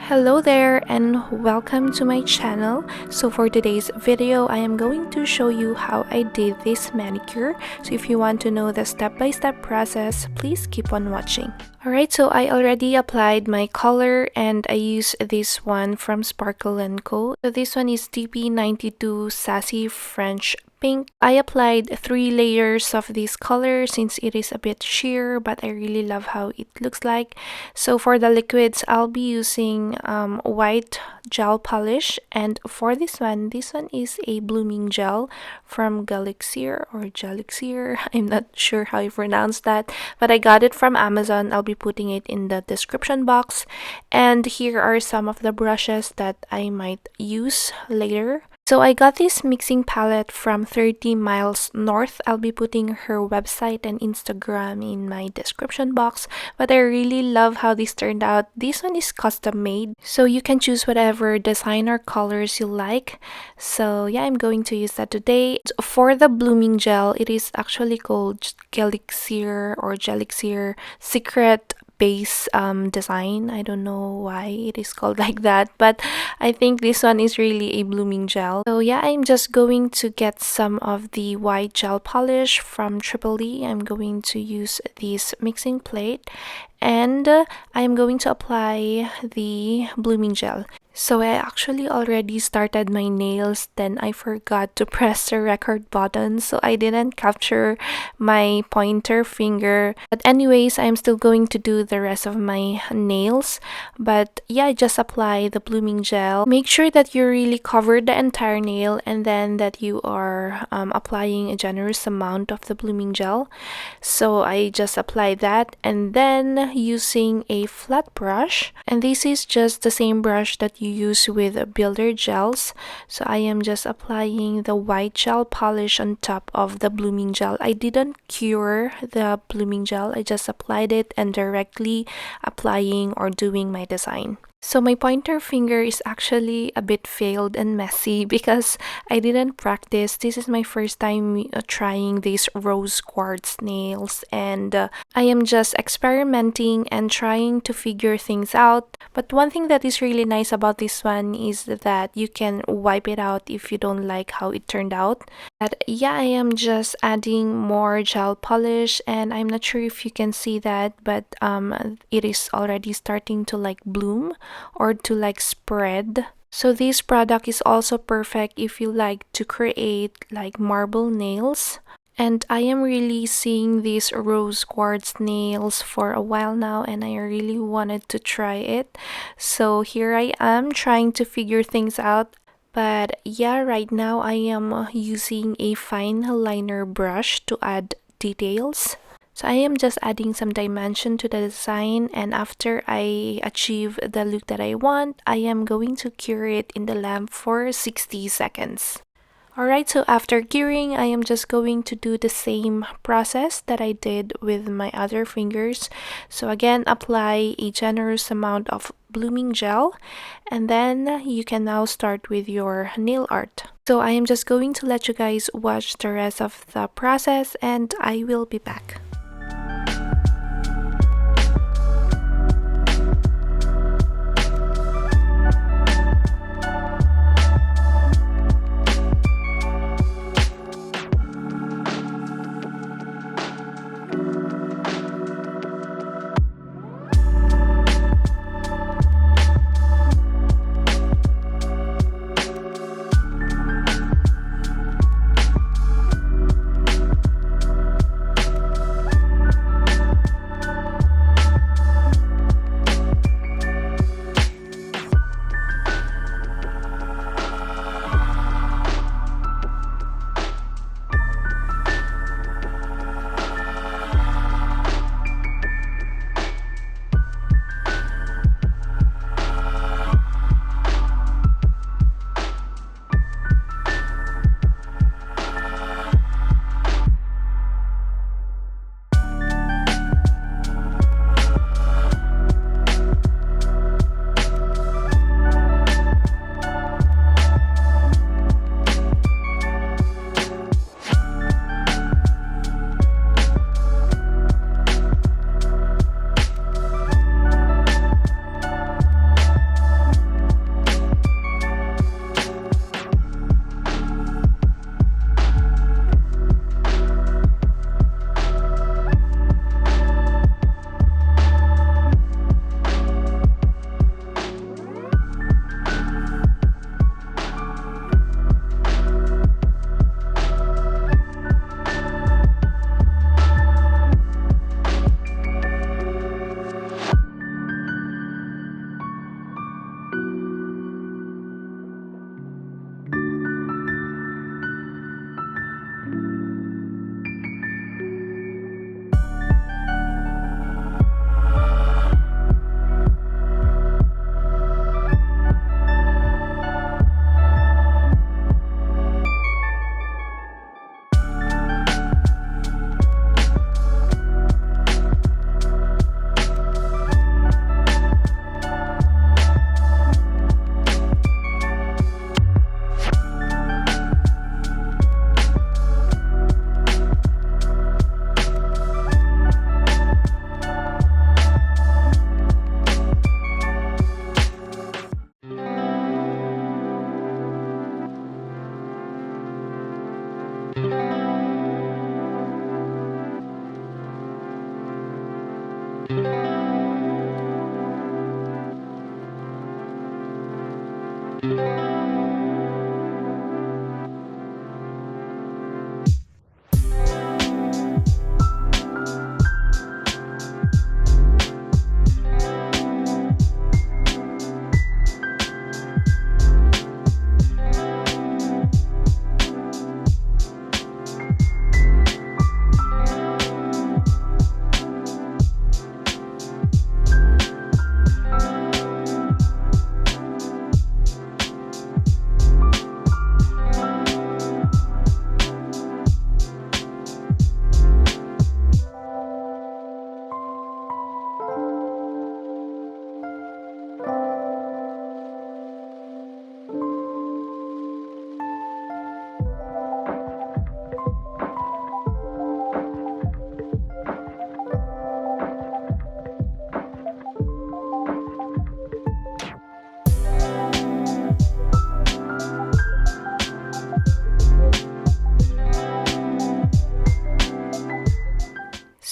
Hello there and welcome to my channel. So for today's video, I am going to show you how I did this manicure. So if you want to know the step-by-step process, please keep on watching. Alright, so I already applied my color and I use this one from Sparkle & Co. So this one is TP92 Sassy French Pink. I applied 3 layers of this color since it is a bit sheer, but I really love how it looks like. So for the liquids, I'll be using white gel polish, and for this one is a blooming gel from GELIXIR or GELIXIR. I'm not sure how you pronounce that, but I got it from Amazon. I'll be putting it in the description box, and here are some of the brushes that I might use later. So I got this mixing palette from 30 Miles North. I'll be putting her website and Instagram in my description box, but I really love how this turned out. This one is custom made, so you can choose whatever design or colors you like. So yeah, I'm going to use that today. For the blooming gel, it is actually called GELIXIR or GELIXIR Secret Base design. I don't know why it is called like that, but I think this one is really a blooming gel. So yeah, I'm just going to get some of the white gel polish from Triple E. I'm going to use this mixing plate, and I'm going to apply the blooming gel. So I actually already started my nails, then I forgot to press the record button, so I didn't capture my pointer finger. But anyways, I'm still going to do the rest of my nails. But yeah, I just apply the blooming gel. Make sure that you really cover the entire nail, and then that you are applying a generous amount of the blooming gel. So I just apply that, and then using a flat brush, and this is just the same brush that you use with builder gels. So I am just applying the white gel polish on top of the blooming gel. I didn't cure the blooming gel, I just applied it and directly applying or doing my design. So my pointer finger is actually a bit failed and messy because I didn't practice. This is my first time trying these rose quartz nails, and I am just experimenting and trying to figure things out. But one thing that is really nice about this one is that you can wipe it out if you don't like how it turned out. But yeah, I am just adding more gel polish, and I'm not sure if you can see that, but it is already starting to like bloom or to like spread. So this product is also perfect if you like to create like marble nails. And I am really seeing these rose quartz nails for a while now, and I really wanted to try it. So here I am trying to figure things out. But yeah, right now I am using a fine liner brush to add details. So I am just adding some dimension to the design, and after I achieve the look that I want, I am going to cure it in the lamp for 60 seconds. Alright, so after curing, I am just going to do the same process that I did with my other fingers. So again, apply a generous amount of blooming gel, and then you can now start with your nail art. So I am just going to let you guys watch the rest of the process, and I will be back.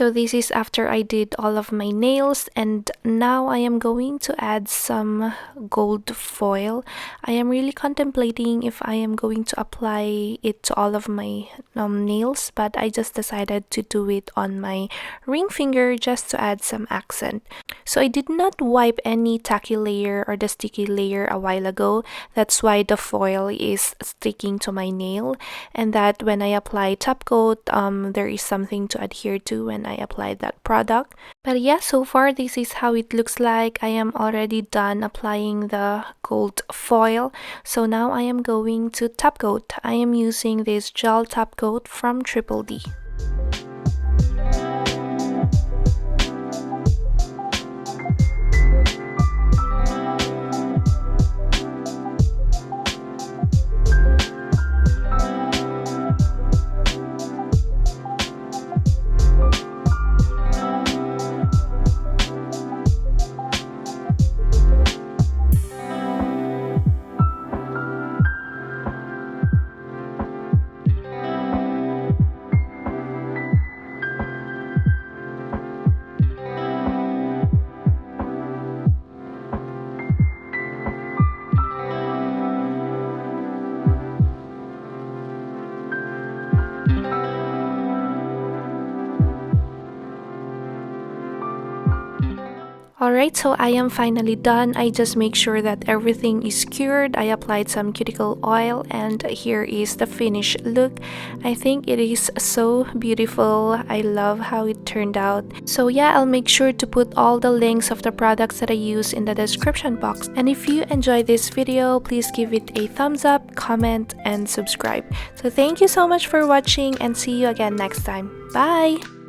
So this is after I did all of my nails, and now I am going to add some gold foil. I am really contemplating if I am going to apply it to all of my nails, but I just decided to do it on my ring finger just to add some accent. So I did not wipe any tacky layer or the sticky layer a while ago. That's why the foil is sticking to my nail, and that when I apply top coat, there is something to adhere to when I applied that product. But yeah, so far this is how it looks like. I am already done applying the gold foil. So now I am going to top coat. I am using this gel top coat from Triple D. Alright, so I am finally done. I just make sure that everything is cured. I applied some cuticle oil, and here is the finished look. I think it is so beautiful. I love how it turned out. So yeah, I'll make sure to put all the links of the products that I use in the description box. And if you enjoyed this video, please give it a thumbs up, comment, and subscribe. So thank you so much for watching, and see you again next time. Bye!